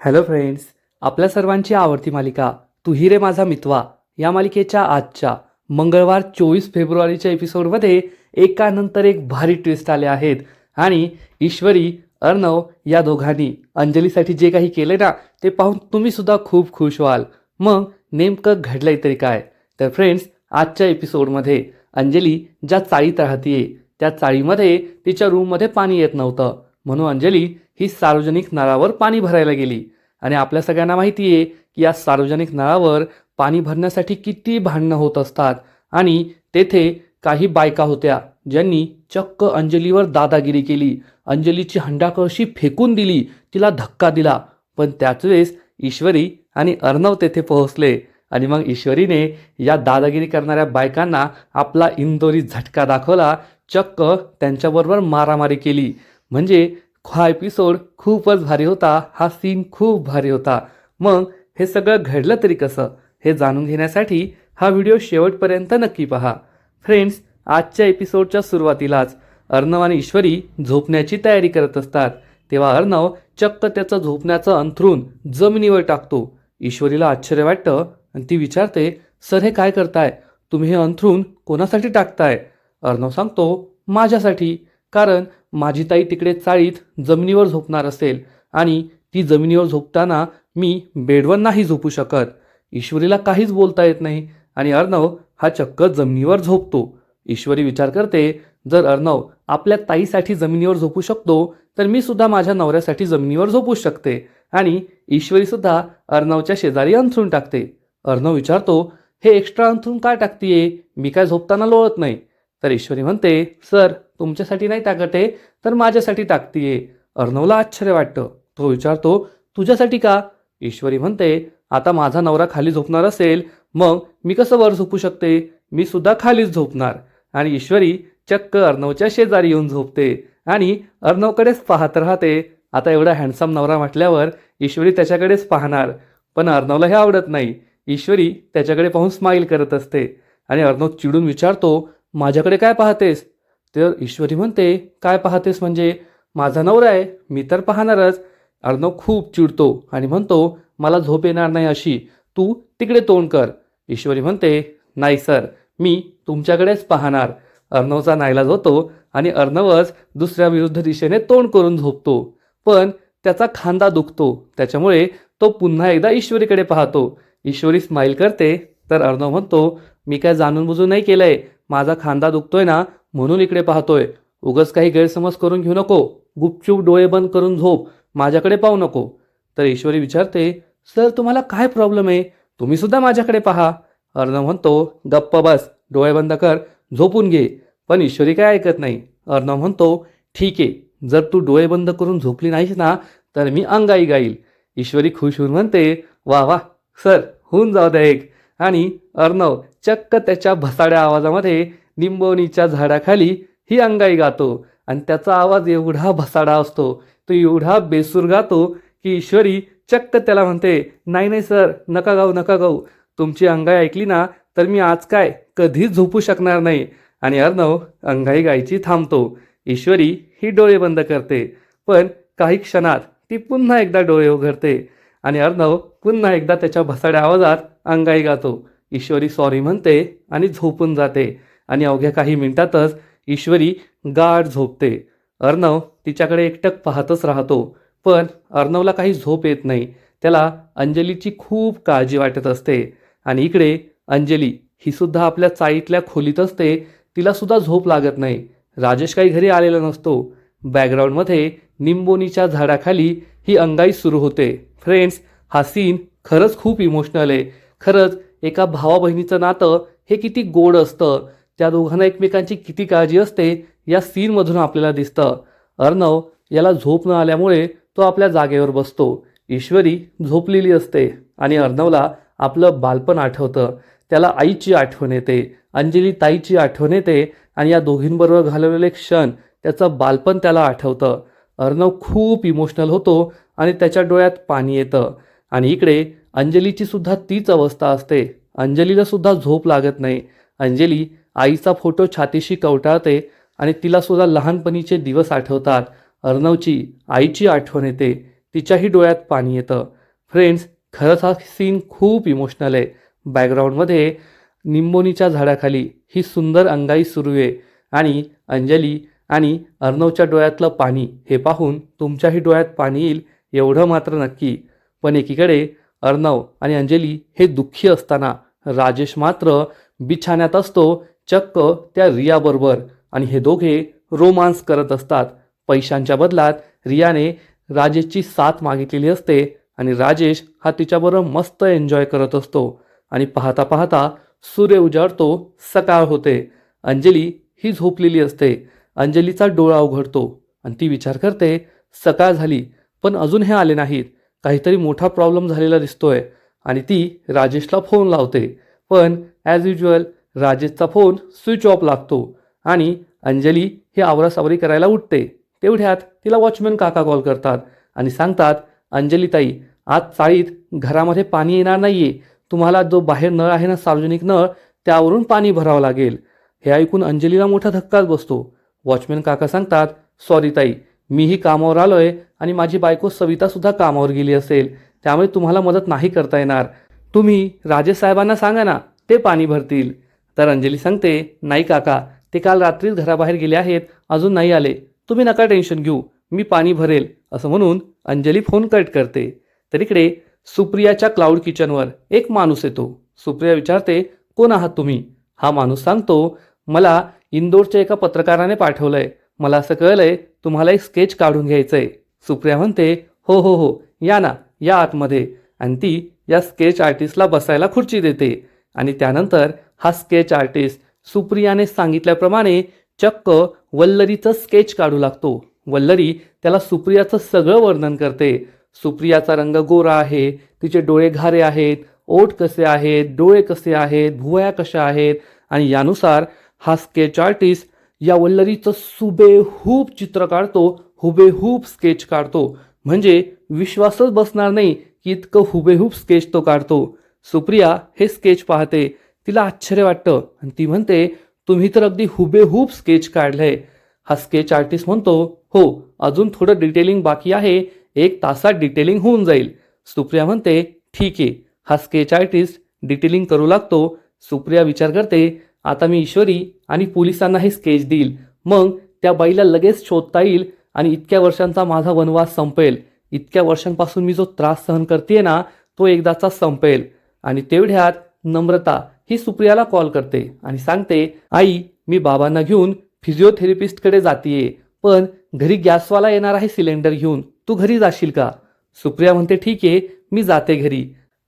Hello friends, आपल्या सर्वांची आवडती मालिका तू ही रे माझा मितवा या मालिकेच्या आजच्या मंगळवार 24 फेब्रुवारीच्या एपिसोडमध्ये एकानंतर एक भारी ट्विस्ट आले आहेत. आणि ईश्वरी, अर्णव या दोघांनी अंजलीसाठी जे काही केले ना ते पाहून तुम्ही सुद्धा खूप खुश व्हाल. मग नेमकं घडलंय तरी काय? तर फ्रेंड्स, आजच्या एपिसोडमध्ये अंजली ज्या चाळीत राहतीये त्या चाळीमध्ये तिच्या रूममध्ये पाणी येत नव्हतं, म्हणून अंजली ही सार्वजनिक नळावर पाणी भरायला गेली. आणि आपल्या सगळ्यांना माहिती आहे की या सार्वजनिक नळावर पाणी भरण्यासाठी किती भांडणं होत असतात. आणि तेथे काही बायका होत्या ज्यांनी चक्क अंजलीवर दादागिरी केली, अंजलीची हंडाकळशी फेकून दिली, तिला धक्का दिला. पण त्याच वेळेस ईश्वरी आणि अर्णव तेथे पोहोचले आणि मग ईश्वरीने या दादागिरी करणाऱ्या बायकांना आपला इंदोरी झटका दाखवला, चक्क त्यांच्याबरोबर मारामारी केली. म्हणजे हा एपिसोड खूपच भारी होता, हा सीन खूप भारी होता. मग हे सगळं घडलं तरी कसं हे जाणून घेण्यासाठी हा व्हिडिओ शेवटपर्यंत नक्की पहा. फ्रेंड्स, आजच्या एपिसोडच्या सुरुवातीलाच अर्णव आणि ईश्वरी झोपण्याची तयारी करत असतात, तेव्हा अर्णव चक्क त्याचं झोपण्याचं अंथरूण जमिनीवर टाकतो. ईश्वरीला आश्चर्य वाटतं आणि ती विचारते, सर हे काय करताय? तुम्ही हे अंथरूण कोणासाठी टाकताय? अर्णव सांगतो, माझ्यासाठी. कारण माझी ताई तिकडे चाळीत जमिनीवर झोपणार असेल आणि ती जमिनीवर झोपताना मी बेडवर नाही झोपू शकत. ईश्वरीला काहीच बोलता येत नाही आणि अर्णव हा चक्क जमिनीवर झोपतो. ईश्वरी विचार करते, जर अर्णव आपल्या ताईसाठी जमिनीवर झोपू शकतो तर मी सुद्धा माझ्या नवऱ्यासाठी जमिनीवर झोपू शकते. आणि ईश्वरी सुद्धा अर्णवच्या शेजारी अंथरूण टाकते. अर्णव विचारतो, हे एक्स्ट्रा अंथरूण काय टाकतीये? मी काय झोपताना लोळत नाही. तर ईश्वरी म्हणते, सर तुमच्यासाठी नाही टाकत आहे तर माझ्यासाठी टाकतीये. अर्णवला आश्चर्य वाटतं. तो विचारतो, तुझ्यासाठी का? ईश्वरी म्हणते, आता माझा नवरा खाली झोपणार असेल मग मी कसं वर झोपू शकते? मी सुद्धा खालीच झोपणार. आणि ईश्वरी चक्क अर्णवच्या शेजारी येऊन झोपते आणि अर्णवकडेच पाहत राहते. आता एवढा हँडसम नवरा म्हटल्यावर ईश्वरी त्याच्याकडेच पाहणार. पण अर्णवला हे आवडत नाही. ईश्वरी त्याच्याकडे पाहून स्माईल करत असते आणि अर्णव चिडून विचारतो, माझ्याकडे काय पाहतेस? तर ईश्वरी म्हणते, काय पाहतेस म्हणजे? माझा नवरा आहे, मी तर पाहणारच. अर्णव खूप चिडतो आणि म्हणतो, मला झोप येणार नाही अशी, तू तिकडे तोंड कर. ईश्वरी म्हणते, नाही सर, मी तुमच्याकडेच पाहणार. अर्णवचा नाईलाज होतो आणि अर्णवच दुसऱ्या विरुद्ध दिशेने तोंड करून झोपतो. पण त्याचा खांदा दुखतो, त्याच्यामुळे तो पुन्हा एकदा ईश्वरीकडे पाहतो. ईश्वरी स्माईल करते तर अर्णव म्हणतो, मी काय जाणून बुजून नाही केलंय, माझा खांदा दुखतोय ना म्हणून इकडे पाहतोय. उगाच काही गैरसमज करून घेऊ नको. गुपचूप डोळे बंद करून झोप, माझ्याकडे पाहू नको. तर ईश्वरी विचारते, सर तुम्हाला काय प्रॉब्लेम आहे? तुम्ही सुद्धा माझ्याकडे पहा. अर्णव म्हणतो, गप्प बस, डोळे बंद कर, झोपून घे. पण ईश्वरी काय ऐकत नाही. अर्णव म्हणतो, ठीक आहे, जर तू डोळे बंद करून झोपली नाहीस ना तर मी अंगाई गाईल. ईश्वरी खुश होऊन म्हणते, वा वा सर, होऊन जाऊ द्या एक. आणि अर्णव चक्क त्याच्या भसाड्या आवाजामध्ये निंबोनीच्या झाडाखाली ही अंगाई गातो आणि त्याचा आवाज एवढा भसाडा असतो, तो एवढा बेसूर गातो की ईश्वरी चक्क त्याला म्हणते, नाही नाही सर, नका गाऊ नका गाऊ, तुमची अंगाई ऐकली ना तर मी आज काय कधीच झोपू शकणार नाही. आणि अर्णव अंगाई गायची थांबतो. ईश्वरी ही डोळे बंद करते, पण काही क्षणात ती पुन्हा एकदा डोळे उघडते आणि अर्णव पुन्हा एकदा त्याच्या भसाड्या आवाजात अंगाई गातो. ईश्वरी सॉरी म्हणते आणि झोपून जाते. आणि अवघ्या काही मिनिटातच ईश्वरी गाढ झोपते. अर्णव तिच्याकडे एकटक पाहतच राहतो. पण अर्णवला काही झोप येत नाही. त्याला अंजलीची खूप काळजी वाटत असते. आणि इकडे अंजली ही सुद्धा आपल्या चाळीतल्या खोलीत असते. तिला सुद्धा झोप लागत नाही. राजेश काही घरी आलेला नसतो. बॅकग्राऊंडमध्ये निंबोनीच्या झाडाखाली ही अंगाई सुरू होते. फ्रेंड्स, हा सीन खरंच खूप इमोशनल आहे. खरंच एका भावा बहिणीचं नातं हे किती गोड असतं, त्या दोघांना एकमेकांची किती काळजी असते या सीनमधून आपल्याला दिसतं. अर्णव याला झोप न आल्यामुळे तो आपल्या जागेवर बसतो. ईश्वरी झोपलेली असते आणि अर्णवला आपलं बालपण आठवतं. त्याला आईची आठवण येते, अंजली ताईची आठवण येते आणि या दोघींबरोबर घालवलेले क्षण, त्याचं बालपण त्याला आठवतं. अर्णव खूप इमोशनल होतो आणि त्याच्या डोळ्यात पाणी येतं. आणि इकडे अंजलीची सुद्धा तीच अवस्था असते. अंजलीला सुद्धा झोप लागत नाही. अंजली आईचा फोटो छातीशी कवटाळते आणि तिला सुद्धा लहानपणीचे दिवस आठवतात. अर्णवची आईची आठवण येते. तिच्याही डोळ्यात पाणी येतं. फ्रेंड्स, खरंच हा सीन खूप इमोशनल आहे. बॅकग्राऊंडमध्ये निंबोनीच्या झाडाखाली ही सुंदर अंगाई सुरू आहे आणि अंजली आणि अर्णवच्या डोळ्यातलं पाणी हे पाहून तुमच्याही डोळ्यात पाणी येईल एवढं मात्र नक्की. पण एकीकडे अर्णव आणि अंजली हे दुःखी असताना राजेश मात्र बिछाण्यात असतो, चक्क त्या रियाबरोबर, आणि हे दोघे रोमांस करत असतात. पैशांच्या बदलात रियाने राजेशची साथ मागितलेली असते आणि राजेश हा तिच्याबरोबर मस्त एन्जॉय करत असतो. आणि पाहता पाहता सूर्य उजाडतो, सकाळ होते. अंजली ही झोपलेली असते. अंजलीचा डोळा उघडतो आणि ती विचार करते, सकाळ झाली पण अजून हे आले नाहीत, काहीतरी मोठा प्रॉब्लेम झालेला दिसतोय. आणि ती राजेशला फोन लावते, पण ॲज युजल राजेशचा फोन स्विच ऑफ लागतो आणि अंजली ही आवरासावरी करायला उठते. तेवढ्यात तिला वॉचमॅन काका कॉल करतात आणि सांगतात, अंजलीताई, आज चाळीत घरामध्ये पाणी येणार नाहीये, तुम्हाला जो बाहेर नळ आहे ना, सार्वजनिक नळ, त्यावरून पाणी भरावं लागेल. हे ऐकून अंजलीला मोठा धक्काच बसतो. वॉचमॅन काका सांगतात, सॉरी ताई, मीही कामावर आलोय आणि माझी बायको सवितासुद्धा कामावर गेली असेल, त्यामुळे तुम्हाला मदत नाही करता येणार. तुम्ही राजेश साहेबांना सांगा ना, ते पाणी भरतील. तर अंजली सांगते, नाही काका, ते काल रात्रीच घराबाहेर गेले आहेत, अजून नाही आले, तुम्ही नका टेन्शन घेऊ, मी पाणी भरेल. असं म्हणून अंजली फोन कट करते. तर इकडे सुप्रियाच्या क्लाउड किचनवर एक माणूस येतो. सुप्रिया विचारते, कोण आहात तुम्ही? हा माणूस सांगतो, मला इंदोरच्या एका पत्रकाराने पाठवलंय, मला असं कळलंय तुम्हाला एक स्केच काढून घ्यायचंय. सुप्रिया म्हणते, हो हो हो, या ना, या आतमध्ये. आणि ती या स्केच आर्टिस्टला बसायला खुर्ची देते आणि त्यानंतर हा स्केच आर्टिस्ट सुप्रियाने सांगितल्याप्रमाणे चक्क वल्लरीचं स्केच काढू लागतो. वल्लरी त्याला सुप्रियाचं सगळं वर्णन करते. सुप्रियाचा रंग गोरा आहे, तिचे डोळे घारे आहेत, ओठ कसे आहेत, डोळे कसे आहेत, भुवया कशा आहेत, आणि यानुसार हा स्केच आर्टिस्ट या वल्लरीचं हुबेहूब चित्र काढतो, हुबेहूब स्केच काढतो. म्हणजे विश्वासच बसणार नाही की इतकं हुबेहूब स्केच तो काढतो. सुप्रिया हे स्केच पाहते, तिला आश्चर्य वाटतं आणि ती म्हणते, तुम्ही तर अगदी हुबेहूब स्केच काढलंय. हा स्केच आर्टिस्ट म्हणतो, हो, अजून थोडं डिटेलिंग बाकी आहे, 1 तासात डिटेलिंग होऊन जाईल. सुप्रिया म्हणते, ठीक आहे. हा स्केच आर्टिस्ट डिटेलिंग करू लागतो. सुप्रिया विचार करते, आता मी ईश्वरी आणि पोलिसांना हे स्केच देईल, मग त्या बाईला लगेच शोधता येईल आणि इतक्या वर्षांचा माझा वनवास संपेल. इतक्या वर्षांपासून मी जो त्रास सहन करते ना, तो एकदाचा संपेल. आणि तेवढ्यात नम्रता ही सुप्रियाला कॉल करते आणि सांगते, आई, मी बाबांना घेऊन फिजिओथेरपिस्टकडे जातीये, पण घरी गॅसवाला येणार आहे सिलेंडर घेऊन, तू घरी जाशील का? सुप्रिया म्हणते, ठीक आहे, मी जाते घरी.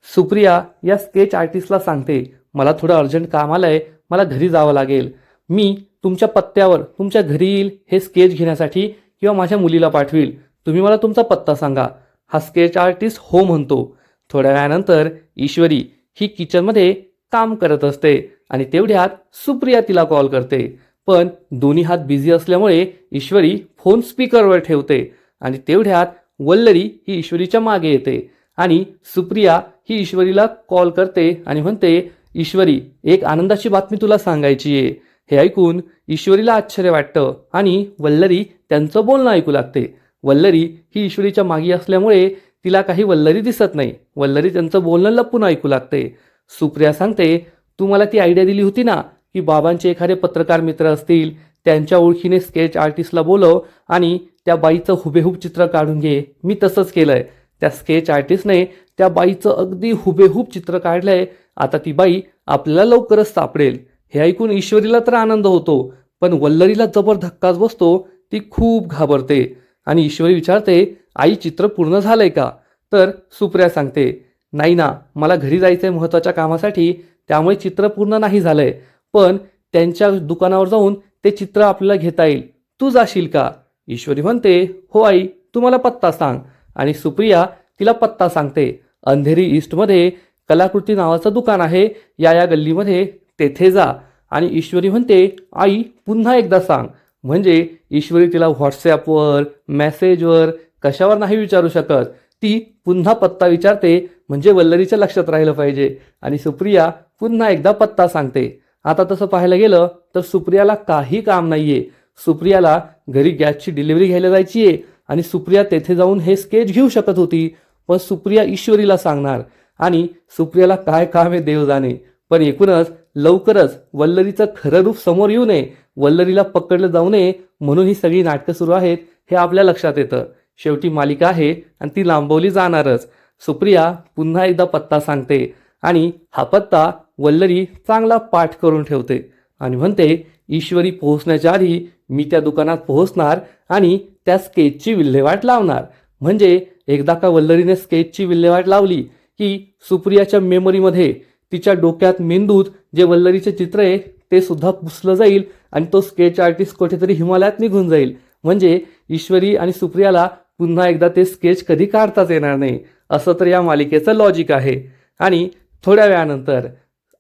सुप्रिया या स्केच आर्टिस्टला सांगते, मला थोडं अर्जंट काम आलंय, मला घरी जावं लागेल, मी तुमच्या पत्त्यावर तुमच्या घरी येईल हे स्केच घेण्यासाठी, किंवा माझ्या मुलीला पाठवील, तुम्ही मला तुमचा पत्ता सांगा. हा स्केच आर्टिस्ट हो म्हणतो. थोड्या वेळानंतर ईश्वरी ही किचनमध्ये काम करत असते आणि तेवढ्यात सुप्रिया तिला कॉल करते, पण दोन्ही हात बिझी असल्यामुळे ईश्वरी फोन स्पीकरवर ठेवते. आणि तेवढ्यात वल्लरी ही ईश्वरीच्या मागे येते आणि सुप्रिया ही ईश्वरीला कॉल करते आणि म्हणते, ईश्वरी, एक आनंदाची बातमी तुला सांगायची आहे. हे ऐकून ईश्वरीला आश्चर्य वाटतं आणि वल्लरी त्यांचं बोलणं ऐकू लागते. वल्लरी ही ईश्वरीच्या मागे असल्यामुळे तिला काही वल्लरी दिसत नाही. वल्लरी त्यांचं बोलणं लपून ऐकू लागते. सुप्रिया सांगते, तू मला ती आयडिया दिली होती ना की बाबांचे एखादे पत्रकार मित्र असतील, त्यांच्या ओळखीने स्केच आर्टिस्टला बोलव आणि त्या बाईचं हुबेहूब चित्र काढून घे. मी तसंच केलंय. त्या स्केच आर्टिस्टने त्या बाईचं अगदी हुबेहूब चित्र काढलंय. आता ती बाई आपल्याला लवकरच सापडेल. हे ऐकून ईश्वरीला तर आनंद होतो, पण वल्लरीला जबर धक्काच बसतो. ती खूप घाबरते आणि ईश्वरी विचारते, आई, चित्र पूर्ण झालंय का? तर सुप्रिया सांगते, नाही ना, मला घरी जायचंय महत्त्वाच्या कामासाठी, त्यामुळे चित्र पूर्ण नाही झालंय, पण त्यांच्या दुकानावर जाऊन ते चित्र आपल्याला घेता येईल, तू जाशील का? ईश्वरी म्हणते, हो आई, तू मला पत्ता सांग. आणि सुप्रिया तिला पत्ता सांगते. अंधेरी ईस्टमध्ये कलाकृती नावाचं दुकान आहे, या गल्लीमध्ये, तेथे जा. आणि ईश्वरी म्हणते, आई, पुन्हा एकदा सांग. म्हणजे ईश्वरी तिला व्हॉट्सॲपवर, मेसेजवर, कशावर नाही विचारू शकत. ती पुन्हा पत्ता विचारते, म्हणजे वल्लरीच्या लक्षात राहिलं पाहिजे. आणि सुप्रिया पुन्हा एकदा पत्ता सांगते. आता तसं पाहायला गेलं तर सुप्रियाला काही काम नाहीये. सुप्रियाला घरी गॅसची डिलिव्हरी घ्यायला जायची आहे आणि सुप्रिया तेथे जाऊन हे स्केच घेऊ शकत होती, पण सुप्रिया ईश्वरीला सांगणार आणि सुप्रियाला काय काम आहे देव जाणे. पण एकूणच लवकरच वल्लरीचं खरं रूप समोर येऊ नये, वल्लरीला पकडलं जाऊ नये म्हणून ही सगळी नाटकं सुरू आहेत हे आपल्या लक्षात येतं. शेवटी मालिका आहे आणि ती लांबवली जाणारच. सुप्रिया पुन्हा एकदा पत्ता सांगते आणि हा पत्ता वल्लरी चांगला पाठ करून ठेवते आणि म्हणते ईश्वरी पोहोचण्याच्या आधी मी त्या दुकानात पोहोचणार आणि त्या स्केचची विल्हेवाट लावणार. म्हणजे एकदा का वल्लरीने स्केचची विल्हेवाट लावली की सुप्रियाच्या मेमरीमध्ये, तिच्या डोक्यात, मेंदूत जे वल्लरीचे चित्र आहे ते सुद्धा पुसलं जाईल आणि तो स्केच आर्टिस्ट कुठेतरी हिमालयात निघून जाईल. म्हणजे ईश्वरी आणि सुप्रियाला पुन्हा एकदा ते स्केच कधी काढताच येणार नाही, असं तर या मालिकेचं लॉजिक आहे. आणि थोड्या वेळानंतर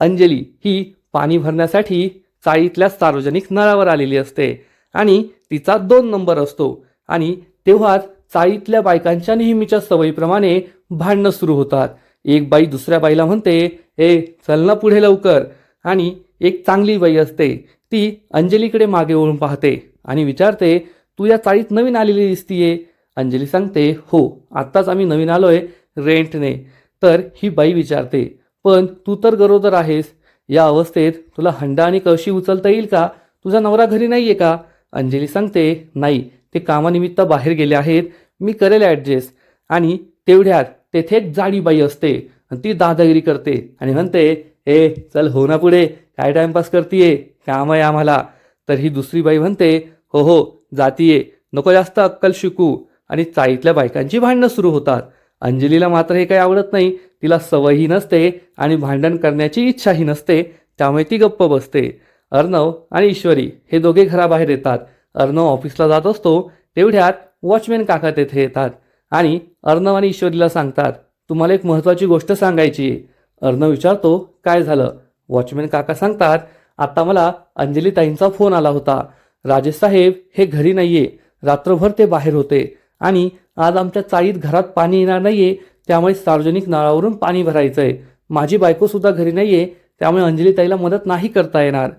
अंजली ही पाणी भरण्यासाठी चाळीतल्या सार्वजनिक नळावर आलेली असते आणि तिचा 2 नंबर असतो. आणि तेव्हाच चाळीतल्या बायकांच्या नेहमीच्या सवयीप्रमाणे भांडणं सुरू होतात. एक बाई दुसऱ्या बाईला म्हणते, ए चल ना पुढे लवकर. आणि एक चांगली बाई असते ती अंजलीकडे मागे वळून पाहते आणि विचारते, तू या चाळीत नवीन आलेली दिसतीये. अंजली सांगते, हो आत्ताच आम्ही नवीन आलोय रेंटने. तर ही बाई विचारते, पण तू तर गरोदर आहेस, या अवस्थेत तुला हंडा आणि कळशी उचलता येईल का? तुझा नवरा घरी नाहीये का? अंजली सांगते, नाही ते कामानिमित्त बाहेर गेले आहेत, मी करेल ॲडजस्ट. आणि तेवढ्यात तेथे एक जाडी बाई असते आणि ती दादागिरी करते आणि म्हणते, ए चल हो ना पुढे, काय टाइमपास करतीये, काम आहे आम्हाला. तर ही दुसरी बाई म्हणते, हो हो जातीये, नको जास्त अक्कल शिकू. आणि चाळीतल्या बायकांची भांडणं सुरू होतात. अंजलीला मात्र हे काही आवडत नाही, तिला सवयही नसते आणि भांडण करण्याची इच्छाही नसते, त्यामुळे ती गप्प बसते. अर्णव आणि ईश्वरी हे दोघे घराबाहेर येतात. अर्णव ऑफिसला जात असतो तेवढ्यात वॉचमॅन काका तेथे येतात आणि अर्णव आणि ईश्वरीला सांगतात, तुम्हाला एक महत्त्वाची गोष्ट सांगायची आहे. अर्णव विचारतो, काय झालं? वॉचमॅन काका सांगतात, आता मला अंजलीताईंचा फोन आला होता. राजेश साहेब हे घरी नाहीये, रात्रभर ते बाहेर होते आणि आज आमच्या चाळीत घरात पाणी येणार नाहीये, त्यामुळे सार्वजनिक नळावरून पाणी भरायचंय. माझी बायको सुद्धा घरी नाहीये, त्यामुळे अंजलीताईला मदत नाही करता येणार.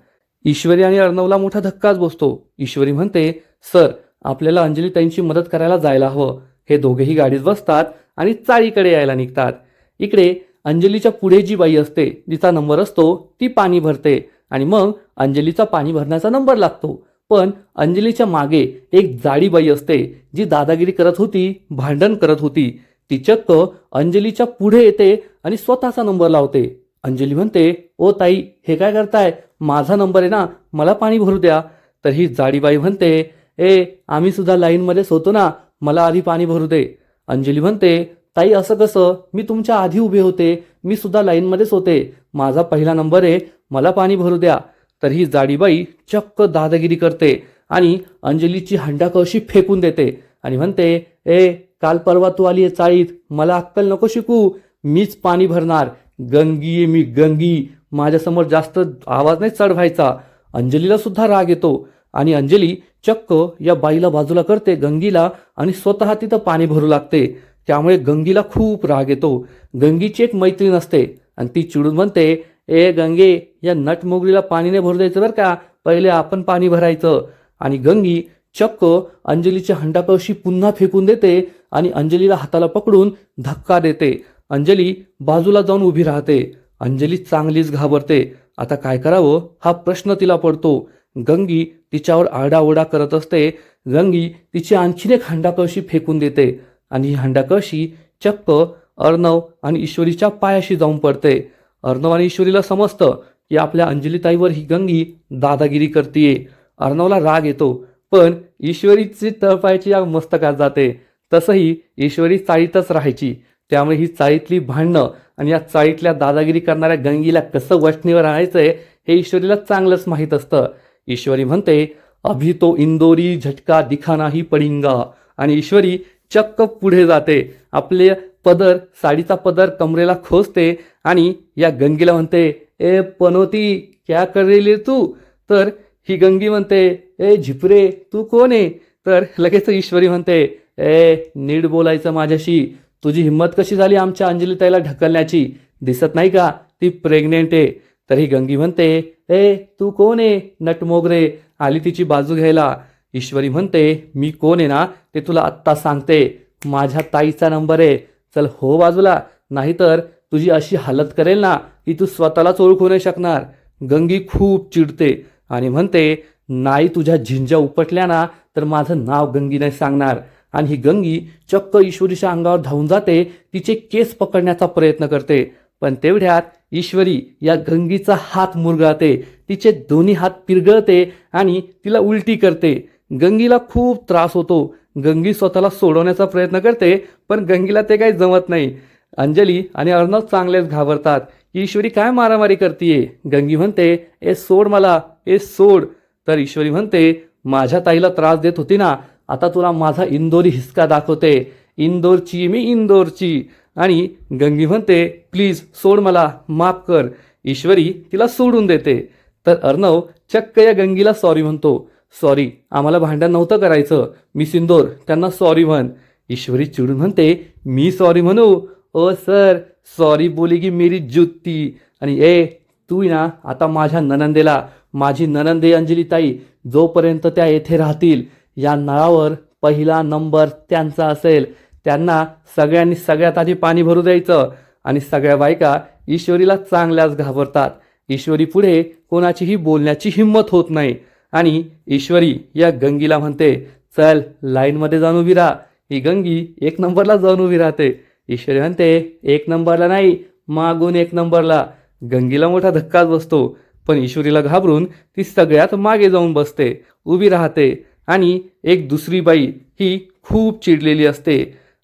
ईश्वरी आणि अर्णवला मोठा धक्काच बसतो. ईश्वरी म्हणते, सर आपल्याला अंजलीताईंची मदत करायला जायला हवं. हे दोघेही गाडीत बसतात आणि चाळीकडे यायला निघतात. इकडे अंजलीच्या पुढे जी बाई असते, जिचा नंबर असतो, ती पाणी भरते आणि मग अंजलीचा पाणी भरण्याचा नंबर लागतो. पण अंजलीच्या मागे एक जाडी बाई असते जी दादागिरी करत होती, भांडण करत होती. ती चक्क अंजलीच्या पुढे येते आणि स्वतःचा नंबर लावते. अंजली म्हणते, ओ ताई हे काय करताय, माझा नंबर आहे ना, मला पाणी भरू द्या. तर ही जाडी बाई म्हणते, ए आम्ही सुद्धा लाईनमध्येच होतो ना, मला आधी पाणी भरू दे. अंजली म्हणते, ताई असं कसं, मी तुमच्या आधी उभे होते, मी सुद्धा लाईनमध्येच होते, माझा पहिला नंबर आहे, मला पाणी भरू द्या. तर ही जाडीबाई चक्क दादागिरी करते आणि अंजलीची हंडा कळशी फेकून देते आणि म्हणते, ए काल परवा तू आली आहे चाळीत, मला अक्कल नको शिकू, मीच पाणी भरणार, गंगी आहे मी गंगी, माझ्यासमोर जास्त आवाज नाही चढवायचा. अंजलीला सुद्धा राग येतो आणि अंजली चक्क या बाईला बाजूला करते, गंगीला, आणि स्वतः तिथं पाणी भरू लागते. त्यामुळे गंगीला खूप राग येतो. गंगीची एक मैत्रीण असते आणि ती चिडून म्हणते, ए गंगे या नटमोगरीला पाणी नाही भरू द्यायचं बरं का, पहिले आपण पाणी भरायचं. आणि गंगी चक्क अंजलीची हंडा कळशी पुन्हा फेकून देते आणि अंजलीला हाताला पकडून धक्का देते. अंजली बाजूला जाऊन उभी राहते. अंजली चांगलीच घाबरते. आता काय करावं हा प्रश्न तिला पडतो. गंगी तिच्यावर आरडाओरडा करत असते. गंगी तिची आणखीन एक हंडा कळशी फेकून देते आणि ही हंडा कळशी चक्क अर्णव आणि ईश्वरीच्या पायाशी जाऊन पडते. अर्णव आणि ईश्वरीला समजतं की आपल्या अंजलीताईवर ही गंगी दादागिरी करतीये. अर्णवला राग येतो, पण ईश्वरीची तळपायाची या मस्तकात जाते. तसंही ईश्वरी चाळीतच राहायची, त्यामुळे ही चाळीतली भांडणं आणि या चाळीतल्या दादागिरी करणाऱ्या गंगीला कसं वठणीवर आणायचंय हे ईश्वरीला चांगलंच माहीत असतं. ईश्वरी म्हणते, अभि तो इंदोरी झटका दिखाना ही पडिंगा. आणि ईश्वरी चक्क पुढे जाते, आपले पदर, साडीचा पदर कमरेला खोचते आणि या गंगीला म्हणते, ए पनोती क्या कर रही तू. तर ही गंगी म्हणते, ए झिपरे तू कोण आहे. तर लगेच ईश्वरी म्हणते, ए नीट बोलायचं माझ्याशी, तुझी हिंमत कशी झाली आमच्या अंजलीताईला ढकलण्याची, दिसत नाही का ती प्रेग्नेंट आहे. तर ही गंगी म्हणते, ए तू कोण आहे नटमोगरे, आली तिची बाजू घ्यायला. ईश्वरी म्हणते, मी कोण आहे ना ते तुला आत्ता सांगते. माझ्या ताईचा नंबर आहे. चल हो बाजूला, नाहीतर तुझी अशी हालत करेल ना की तू स्वतःलाच ओळखू नाही शकणार. गंगी खूप चिडते आणि म्हणते, नाही तुझ्या झिंज्या उपटल्या ना तर माझं नाव गंगी नाही सांगणार. आणि ही गंगी चक्क ईश्वरीच्या अंगावर धावून जाते, तिचे केस पकडण्याचा प्रयत्न करते. पण तेवढ्यात ईश्वरी या गंगीचा हात मुरगाळते, तिचे दोन्ही हात पिरगळते आणि तिला उलटी करते. गंगीला खूप त्रास होतो. गंगी स्वतःला सोडवण्याचा प्रयत्न करते, पण गंगीला ते काही जमत नाही. अंजली आणि अर्णव चांगलेच घाबरतात. ईश्वरी काय मारामारी करतीये. गंगी म्हणते, ए सोड मला, ए सोड. तर ईश्वरी म्हणते, माझ्या ताईला त्रास देत होती ना, आता तुला माझा इंदोरी हिसका दाखवते. इंदोरची मी इंदोरची. आणि गंगी म्हणते, प्लीज सोड मला, माफ कर. ईश्वरी तिला सोडून देते. तर अर्णव चक्क या गंगीला सॉरी म्हणतो. सॉरी, आम्हाला भांडण नव्हतं करायचं. मी सिंदोर, त्यांना सॉरी म्हण. ईश्वरी चिडून म्हणते, मी सॉरी म्हणू? ओ सर, सॉरी बोलेगी मेरी जुत्ती. आणि ए तू ना आता माझ्या ननंदेला, माझी ननंदे अंजली ताई, जोपर्यंत त्या येथे राहतील या नळावर पहिला नंबर त्यांचा असेल. त्यांना सगळ्यांनी सगळ्यात आधी पाणी भरू द्यायचं. आणि सगळ्या बायका ईश्वरीला चांगल्याच घाबरतात. ईश्वरी पुढे कोणाचीही बोलण्याची हिंमत होत नाही. आणि ईश्वरी या गंगीला म्हणते, चल लाईनमध्ये जाऊन उभी राहा. ही गंगी 1 नंबरला जाऊन उभी राहते. ईश्वरी म्हणते, 1 नंबरला नाही, मागून 1 नंबरला. गंगीला मोठा धक्काच बसतो. पण ईश्वरीला घाबरून ती सगळ्यात मागे जाऊन बसते, उभी राहते. आणि एक दुसरी बाई ही खूप चिडलेली असते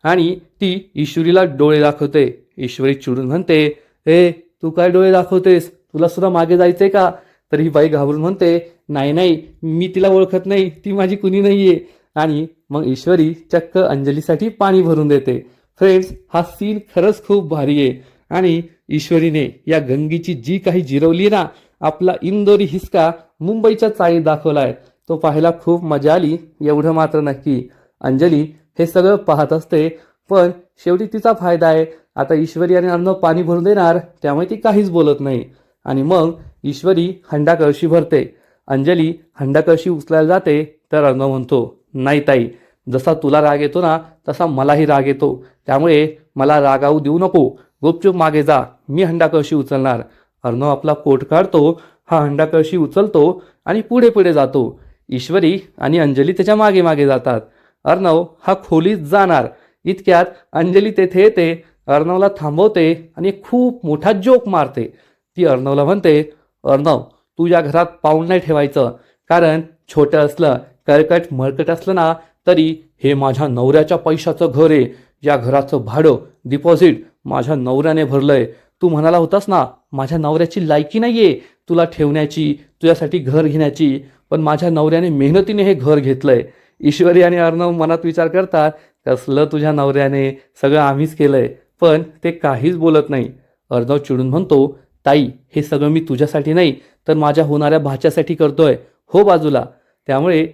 आणि ती ईश्वरीला डोळे दाखवते. ईश्वरी चिडून म्हणते, ए तू काय डोळे दाखवतेस, तुला सुद्धा मागे जायचंय का? तर ही बाई घाबरून म्हणते, नाही नाही, मी तिला ओळखत नाही, ती माझी कुणी नाहीये. आणि मग ईश्वरी चक्क अंजलीसाठी पाणी भरून देते. फ्रेंड्स, हा सीन खरंच खूप भारी आहे. आणि ईश्वरीने या गंगीची जी काही जिरवली ना, आपला इंदोरी हिसका मुंबईच्या चाळीत दाखवलाय, तो पाहायला खूप मजा आली. एवढं मात्र नक्की, अंजली हे सगळं पाहत असते, पण शेवटी तिचा फायदा आहे. आता ईश्वरी आणि अर्णव पाणी भरून देणार, त्यामुळे ती काहीच बोलत नाही. आणि मग ईश्वरी हंडा कळशी भरते. अंजली हंडा कळशी उचलायला जाते, तर अर्णव म्हणतो, नाही ताई, जसा तुला राग येतो ना तसा मलाही राग येतो. त्यामुळे मला रागावू देऊ नको, गुपचूप मागे जा, मी हंडा कळशी उचलणार. अर्णव आपला कोट काढतो, हा हंडा कळशी उचलतो आणि पुढे पुढे जातो. ईश्वरी आणि अंजली त्याच्या मागे मागे जातात. अर्णव हा खोलीत जाणार, इतक्यात अंजली तेथे येते, अर्णवला थांबवते आणि खूप मोठा जोक मारते. ती अर्णवला म्हणते, अर्णव, तू या घरात पाऊल नाही ठेवायचं, कारण छोटं असलं, कळकट मळकट असलं ना तरी हे माझ्या नवऱ्याच्या पैशाचं घर आहे. या घराचं भाडं, डिपॉझिट माझ्या नवऱ्याने भरलंय. तू म्हणाला होतास ना, माझ्या नवऱ्याची लायकी नाहीये तुला ठेवण्याची, तुझ्यासाठी घर घेण्याची, पण माझ्या नवऱ्याने मेहनतीने हे घर घेतलंय. ईश्वरी आणि अर्णव मनात विचार करतात, कसलं तुझ्या नवऱ्याने, सगळं आम्हीच केलंय. पण ते काहीच बोलत नाही. अर्णव चिडून म्हणतो, ताई, हे सगळं मी तुझ्यासाठी नाही तर माझ्या होणाऱ्या भाच्यासाठी करतोय, हो बाजूला. त्यामुळे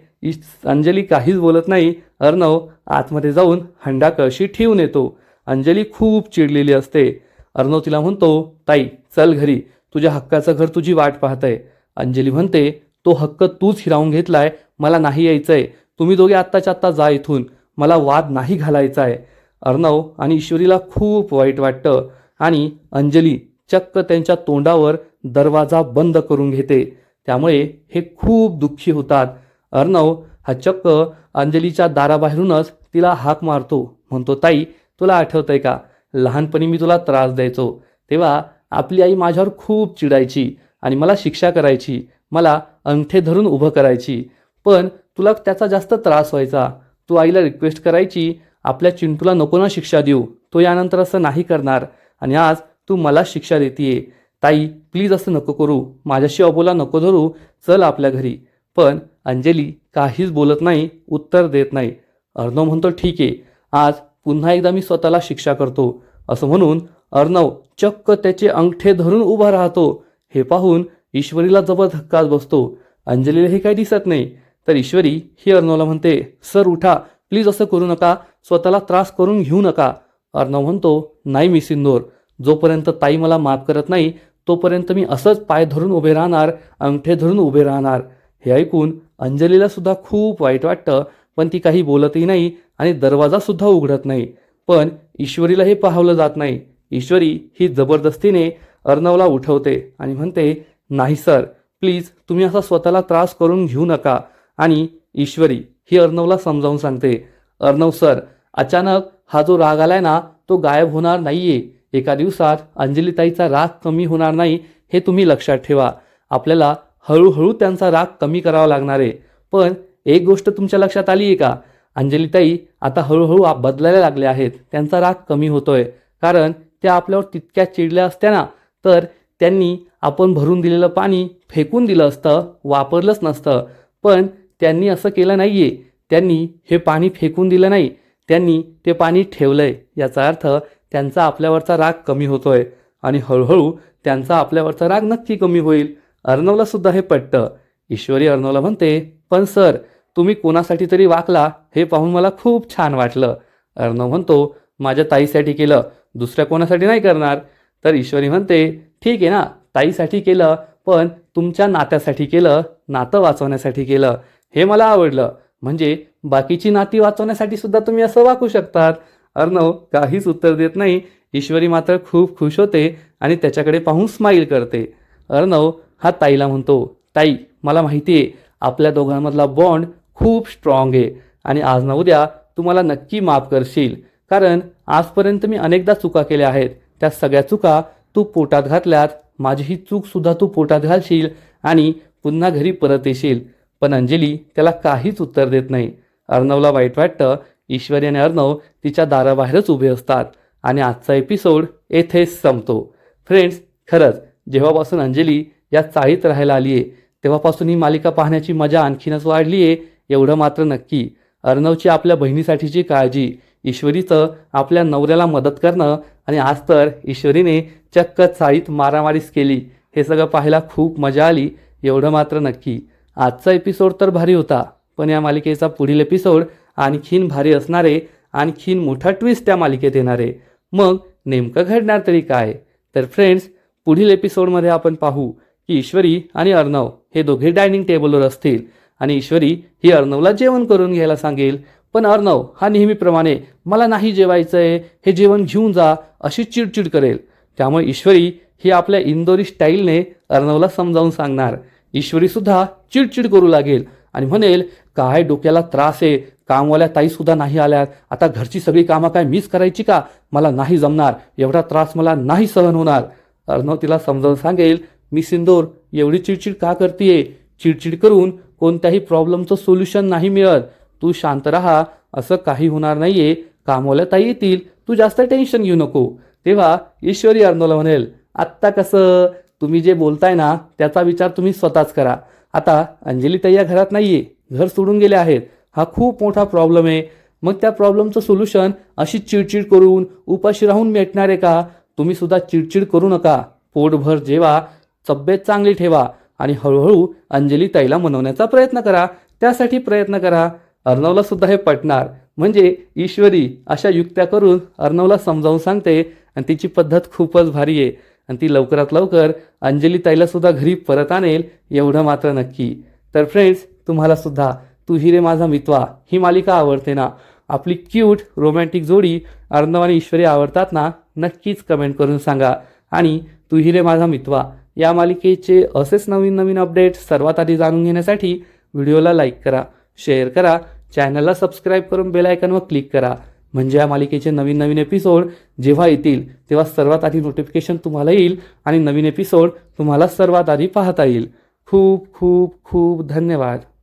अंजली काहीच बोलत नाही. अर्णव आतमध्ये जाऊन हंडा कळशी ठेवून येतो. अंजली खूप चिडलेली असते. अर्णव तिला म्हणतो, ताई चल घरी, तुझ्या हक्काचं घर तुझी वाट पाहतंय. अंजली म्हणते, तो हक्क तूच हिरावून घेतलाय, मला नाही यायचंय. तुम्ही दोघे आत्ताच्या आत्ता जा इथून, मला वाद नाही घालायचा आहे. अर्णव आणि ईश्वरीला खूप वाईट वाटतं आणि अंजली चक्क त्यांच्या तोंडावर दरवाजा बंद करून घेते. त्यामुळे हे खूप दुःखी होतात. अर्णव हा चक्क अंजलीच्या दाराबाहेरूनच तिला हाक मारतो, म्हणतो, ताई तुला आठवतंय का, लहानपणी मी तुला त्रास द्यायचो तेव्हा आपली आई माझ्यावर खूप चिडायची आणि मला शिक्षा करायची, मला अंगठे धरून उभं करायची. पण तुला त्याचा जास्त त्रास व्हायचा. तू आईला रिक्वेस्ट करायची, आपल्या चिंटूला नको ना शिक्षा देऊ, तो यानंतर असं नाही करणार. आणि आज तू मला शिक्षा देतीये. ताई प्लीज असं नको करू, माझ्याशी अबोला नको धरू, चल आपल्या घरी. पण अंजली काहीच बोलत नाही, उत्तर देत नाही. अर्णव म्हणतो, ठीक आहे, आज पुन्हा एकदा मी स्वतःला शिक्षा करतो. असं म्हणून अर्णव चक्क त्याचे अंगठे धरून उभा राहतो. हे पाहून ईश्वरीला जबर धक्काच बसतो. अंजलीला हे काही दिसत नाही. तर ईश्वरी ही अर्णवला म्हणते, सर उठा, प्लीज असं करू नका, स्वतःला त्रास करून घेऊ नका. अर्णव म्हणतो, नाही मी सिंदूर, जोपर्यंत ताई मला माफ करत नाही तोपर्यंत मी असंच पाय धरून उभे राहणार, अंगठे धरून उभे राहणार. हे ऐकून अंजलीला सुद्धा खूप वाईट वाटतं, पण ती काही बोलतही नाही आणि दरवाजासुद्धा उघडत नाही. पण ईश्वरीला हे पाहवलं जात नाही. ईश्वरी ही जबरदस्तीने अर्णवला उठवते आणि म्हणते, नाही सर, प्लीज तुम्ही असा स्वतःला त्रास करून घेऊ नका. आणि ईश्वरी ही अर्णवला समजावून सांगते, अर्णव सर, अचानक हा जो राग आलाय ना तो गायब होणार नाहीये. एका दिवसात अंजलीताईचा राग कमी होणार नाही, हे तुम्ही लक्षात ठेवा. आपल्याला हळूहळू त्यांचा राग कमी करावा लागणार आहे. पण एक गोष्ट तुमच्या लक्षात आली आहे का? अंजलीताई आता हळूहळू बदलायला लागल्या आहेत. त्यांचा राग कमी होतोय. कारण त्या आपल्यावर तितक्या चिडल्या असत्या ना, तर त्यांनी आपण भरून दिलेलं पाणी फेकून दिलं असतं, वापरलंच नसतं. पण त्यांनी असं केलं नाहीये. त्यांनी हे पाणी फेकून दिलं नाही, त्यांनी ते पाणी ठेवलंय. याचा अर्थ त्यांचा आपल्यावरचा राग कमी होतोय आणि हळूहळू त्यांचा आपल्यावरचा राग नक्की कमी होईल. अर्णवला सुद्धा हे पटतं. ईश्वरी अर्णवला म्हणते, पण सर, तुम्ही कोणासाठी तरी वाकला हे पाहून मला खूप छान वाटलं. अर्णव म्हणतो, माझ्या ताईसाठी केलं, दुसऱ्या कोणासाठी नाही करणार. तर ईश्वरी म्हणते, ठीक आहे ना, ताईसाठी केलं, पण तुमच्या नात्यासाठी केलं, नातं वाचवण्यासाठी केलं. हे मला आवडलं. म्हणजे बाकीची नाती वाचवण्यासाठी सुद्धा तुम्ही असं वाकू शकतात. अर्णव काहीच उत्तर देत नाही. ईश्वरी मात्र खूप खुश होते आणि त्याच्याकडे पाहून स्माईल करते. अर्णव हा ताईला म्हणतो, ताई, मला माहिती आहे आपल्या दोघांमधला बॉन्ड खूप स्ट्रॉंग आहे आणि आज ना उद्या तू मला नक्की माफ करशील. कारण आजपर्यंत मी अनेकदा चुका केल्या आहेत. त्या सगळ्या चुका तू पोटात घातल्यात. माझी ही चूकसुद्धा तू पोटात घालशील आणि पुन्हा घरी परत येशील. पण अंजली त्याला काहीच उत्तर देत नाही. अर्णवला वाईट वाटतं. ईश्वरी आणि अर्णव तिच्या दाराबाहेरच उभे असतात आणि आजचा एपिसोड येथेच संपतो. फ्रेंड्स, खरंच जेव्हापासून अंजली या चाळीत राहायला आली आहे तेव्हापासून ही मालिका पाहण्याची मजा आणखीनच वाढली आहे. एवढं मात्र नक्की, अर्णवची आपल्या बहिणीसाठीची काळजी, ईश्वरीचं आपल्या नवऱ्याला मदत करणं आणि आज तर ईश्वरीने चक्क चाळीत मारामारीच केली, हे सगळं पाहायला खूप मजा आली. एवढं मात्र नक्की, आजचा एपिसोड तर भारी होता, पण या मालिकेचा पुढील एपिसोड आणखीन भारी असणार आहे. आणखीन मोठा ट्विस्ट त्या मालिकेत येणार आहे. मग नेमकं घडणार तरी काय? तर फ्रेंड्स, पुढील एपिसोडमध्ये आपण पाहू की ईश्वरी आणि अर्णव हे दोघे डायनिंग टेबलवर असतील आणि ईश्वरी ही अर्णवला जेवण करून घ्यायला सांगेल. पण अर्णव हा नेहमीप्रमाणे मला नाही जेवायचं आहे, हे जेवण घेऊन जा, अशी चिडचिड करेल. त्यामुळे ईश्वरी ही आपल्या इंदोरी स्टाईलने अर्णवला समजावून सांगणार. ईश्वरीसुद्धा चिडचिड करू लागेल आणि म्हणेल, काय डोक्याला त्रास आहे, कामवाल्या ताईसुद्धा नाही आल्यात, आता घरची सगळी कामं काय मीच करायची का? मला नाही जमणार, एवढा त्रास मला नाही सहन होणार. अर्णव तिला समजावून सांगेल, मी सिंदूर, एवढी चिडचिड का करतीये? चिडचिड करून कोणत्याही प्रॉब्लेमचं सोल्युशन नाही मिळत. तू शांत राहा, असं काही होणार नाहीये, कामवाल्या ताई येतील, तू जास्त टेन्शन घेऊ नको. तेव्हा ईश्वरी अर्णवला म्हणेल, आत्ता कसं? तुम्ही जे बोलताय ना त्याचा विचार तुम्ही स्वतःच करा. आता अंजली ताई या घरात नाहीये, घर सोडून गेले आहेत. हा खूप मोठा प्रॉब्लेम आहे. मग त्या प्रॉब्लेमचं सोल्युशन अशी चिडचिड करून उपाशी राहून मिळणार आहे का? तुम्ही सुद्धा चिडचिड करू नका. पोटभर जेवा, तब्येत चांगली ठेवा आणि हळूहळू अंजली ताईला मनवण्याचा प्रयत्न करा. त्यासाठी प्रयत्न करा. अर्णवला सुद्धा हे पटणार. म्हणजे ईश्वरी अशा युक्त्या करून अर्णवला समजावून सांगते आणि तिची पद्धत खूपच भारी आहे आणि ती लवकरात लवकर अंजली ताईला सुद्धा घरी परत आणेल, एवढं मात्र नक्की. तर फ्रेंड्स, तुम्हाला सुद्धा तू ही रे माझा मितवा ही मालिका आवडते ना? आपली क्यूट रोमॅन्टिक जोडी अर्णव आणि ईश्वरी आवडतात ना? नक्कीच कमेंट करून सांगा. आणि तू ही रे माझा मितवा या मालिकेचे असेच नवीन नवीन अपडेट सर्वात आधी जाणून घेण्यासाठी व्हिडिओला लाईक करा, शेअर करा, चॅनलला सबस्क्राईब करून बेल आयकॉनवर क्लिक करा. म्हणजे या मालिकेचे नवीन नवीन एपिसोड जेव्हा येतील तेव्हा सर्वात आधी नोटिफिकेशन तुम्हाला येईल आणि नवीन एपिसोड तुम्हाला सर्वात आधी पाहता येईल. खूप खूप खूप धन्यवाद.